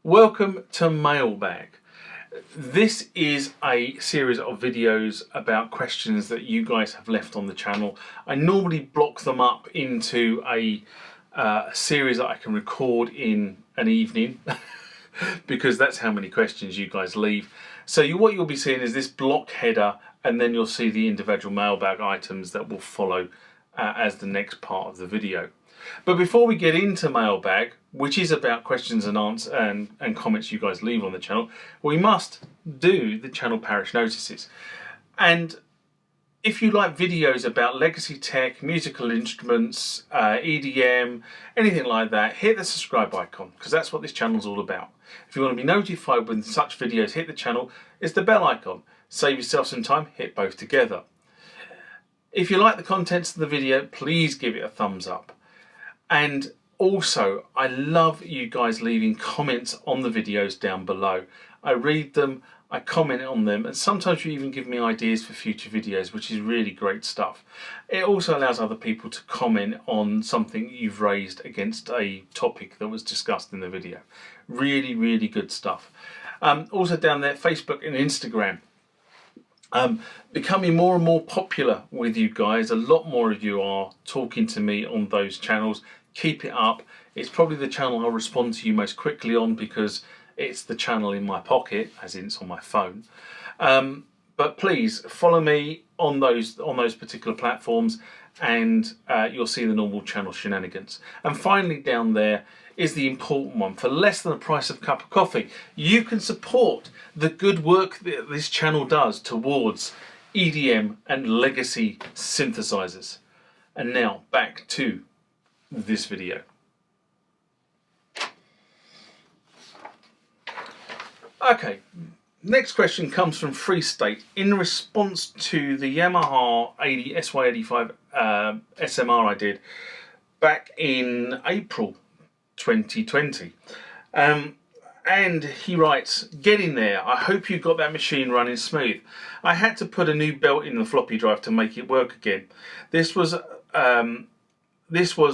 Welcome to Mailbag. This is a series of videos about questions that you guys have left on the channel. I normally block them up into a series that I can record in an evening because that's how many questions you guys leave. So what you'll be seeing is this block header, and then you'll see the individual mailbag items that will follow as the next part of the video. But before we get into mailbag, which is about questions and answers and comments you guys leave on the channel, we must do the channel parish notices. And if you like videos about legacy tech, musical instruments, EDM, anything like that, hit the subscribe icon, because that's what this channel's all about. If you want to be notified when such videos hit the channel, it's the bell icon. Save yourself some time, hit both together. If you like the contents of the video, please give it a thumbs up. And also, I love you guys leaving comments on the videos down below. I read them, I comment on them, and sometimes you even give me ideas for future videos, which is really great stuff. It also allows other people to comment on something you've raised against a topic that was discussed in the video. Really, really good stuff. Also down there, Facebook and Instagram. Becoming more and more popular with you guys. A lot more of you are talking to me on those channels. Keep it up. It's probably the channel I'll respond to you most quickly on, because it's the channel in my pocket, as in it's on my phone. But please follow me on those particular platforms, and you'll see the normal channel shenanigans. And finally, down there is the important one. For less than the price of a cup of coffee, you can support the good work that this channel does towards EDM and legacy synthesizers. And now back to this video. Okay, next question comes from Free State in response to the Yamaha SY85 SMR I did back in April 2020. And he writes, getting there, I hope you got that machine running smooth. I had to put a new belt in the floppy drive to make it work again. This was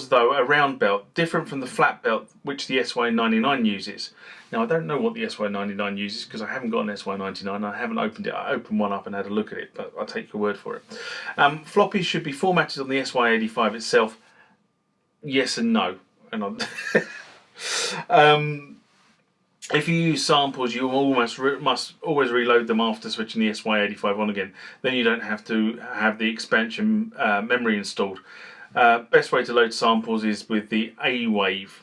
though a round belt, different from the flat belt which the SY99 uses. Now I don't know what the SY99 uses because I haven't got an SY99. I haven't opened it. I opened one up and had a look at it, but I'll take your word for it. Floppies should be formatted on the SY85 itself. Yes and no. And if you use samples, you must always reload them after switching the SY85 on again. Then you don't have to have the expansion memory installed. Best way to load samples is with the AWAVE.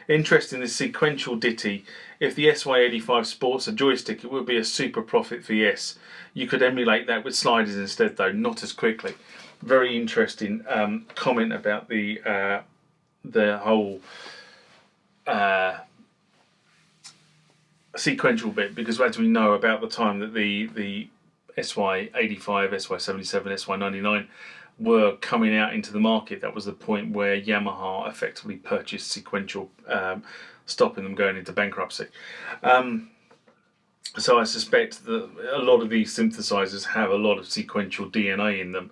Interesting, this sequential ditty. If the SY85 sports a joystick, it would be a super profit VS. You could emulate that with sliders instead, though not as quickly. Very interesting comment about the whole sequential bit, because as we know, about the time that the SY85, SY77, SY99 were coming out into the market, that was the point where Yamaha effectively purchased sequential, stopping them going into bankruptcy. So I suspect that a lot of these synthesizers have a lot of sequential DNA in them.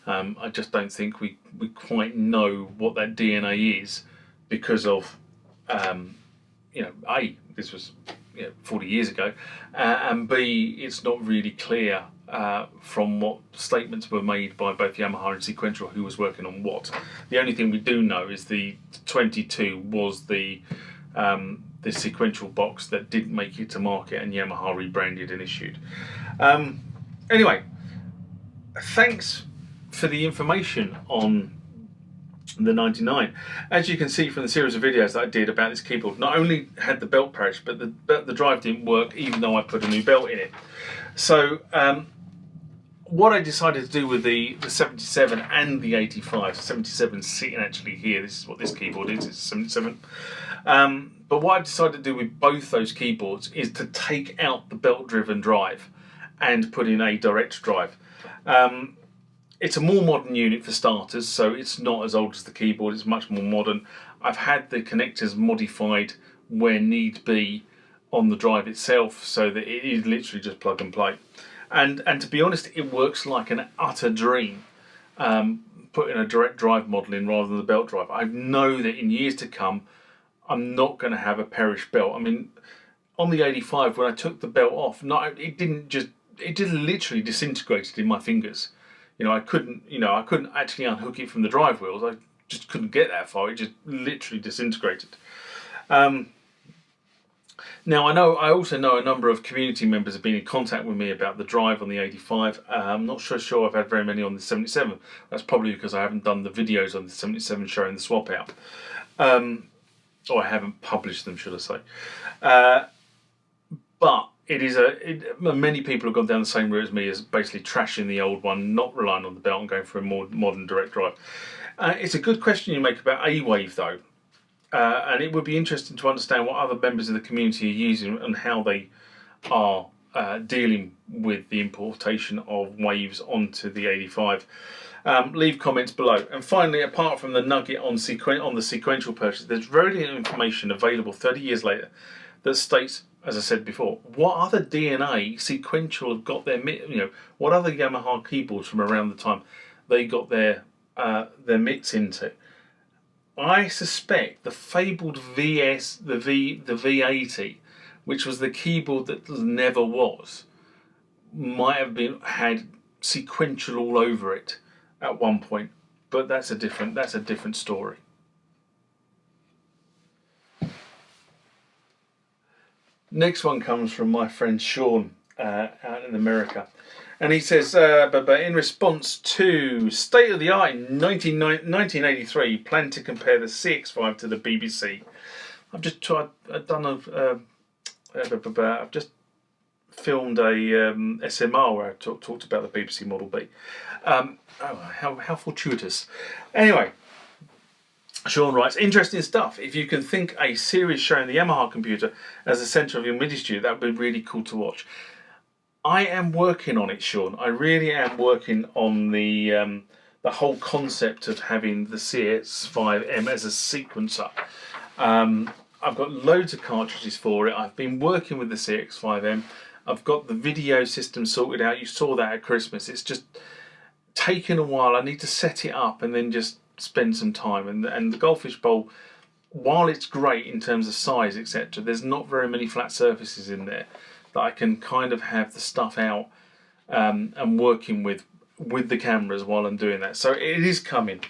I just don't think we quite know what that DNA is, because of A, this was 40 years ago, and B, it's not really clear from what statements were made by both Yamaha and Sequential who was working on what. The only thing we do know is the 22 was the Sequential box that didn't make it to market, and Yamaha rebranded and issued. Anyway, thanks for the information on the 99. As you can see from the series of videos that I did about this keyboard, not only had the belt perished, but the drive didn't work even though I put a new belt in it. So what I decided to do with the 77 and the 85, 77 sitting actually here, this is what this keyboard is, it's 77. But what I decided to do with both those keyboards is to take out the belt driven drive and put in a direct drive. It's a more modern unit for starters, so it's not as old as the keyboard, it's much more modern. I've had the connectors modified where need be on the drive itself, so that it is literally just plug and play. And to be honest, it works like an utter dream, putting a direct drive model in rather than the belt drive. I know that in years to come, I'm not going to have a perish belt. I mean, on the 85, when I took the belt off, it just literally disintegrated in my fingers. I couldn't actually unhook it from the drive wheels. I just couldn't get that far. It just literally disintegrated. Now, I also know a number of community members have been in contact with me about the drive on the 85. I'm not sure I've had very many on the 77. That's probably because I haven't done the videos on the 77 showing the swap out. Or I haven't published them, should I say. But many people have gone down the same route as me, as basically trashing the old one, not relying on the belt and going for a more modern direct drive. It's a good question you make about AWAVE though. And it would be interesting to understand what other members of the community are using and how they are dealing with the importation of waves onto the 85. Leave comments below. And finally, apart from the nugget on the sequential purchase, there's very little information available 30 years later that states, as I said before, what other DNA sequential have got their, what other Yamaha keyboards from around the time they got their mix into. I suspect the fabled the V80, which was the keyboard that never was, might have had sequential all over it at one point, but that's a different story. Next one comes from my friend Sean out in America. And he says, but in response to State of the Art in 1983, plan to compare the CX5 to the BBC. I've just filmed a SMR where I talked about the BBC Model B. How fortuitous. Anyway, Sean writes, interesting stuff. If you can think a series showing the Yamaha computer as the centre of your MIDI studio, that would be really cool to watch. I am working on it, Sean. I really am working on the whole concept of having the CX5M as a sequencer. I've got loads of cartridges for it. I've been working with the CX5M. I've got the video system sorted out. You saw that at Christmas. It's just taken a while. I need to set it up and then just spend some time. And the Goldfish Bowl, while it's great in terms of size, etc., there's not very many flat surfaces in there that I can kind of have the stuff out and working with the cameras while I'm doing that. So it is coming.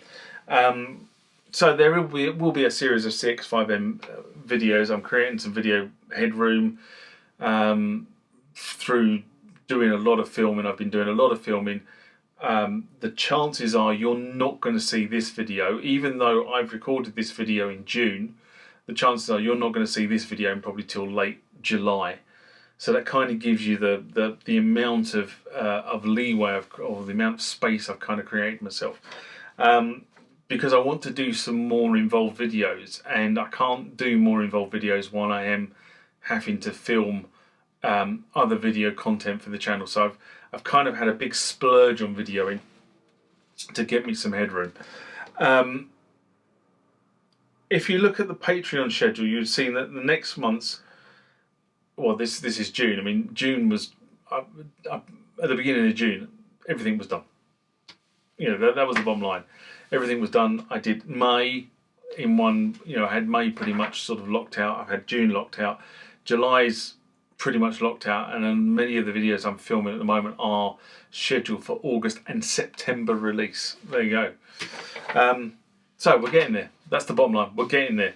So there will be a series of CX5M videos. I'm creating some video headroom through doing a lot of filming. I've been doing a lot of filming. The chances are you're not going to see this video, even though I've recorded this video in June. The chances are you're not going to see this video in probably till late July. So that kind of gives you the amount of leeway or the amount of space I've kind of created myself. Because I want to do some more involved videos, and I can't do more involved videos while I am having to film other video content for the channel. So I've kind of had a big splurge on videoing to get me some headroom. If you look at the Patreon schedule, you've seen that the next month's, well, this is June. I mean, June was at the beginning of June, everything was done. That was the bottom line. Everything was done. I did May in one. I had May pretty much sort of locked out. I've had June locked out. July's pretty much locked out, and then many of the videos I'm filming at the moment are scheduled for August and September release. There you go. So we're getting there. That's the bottom line. We're getting there.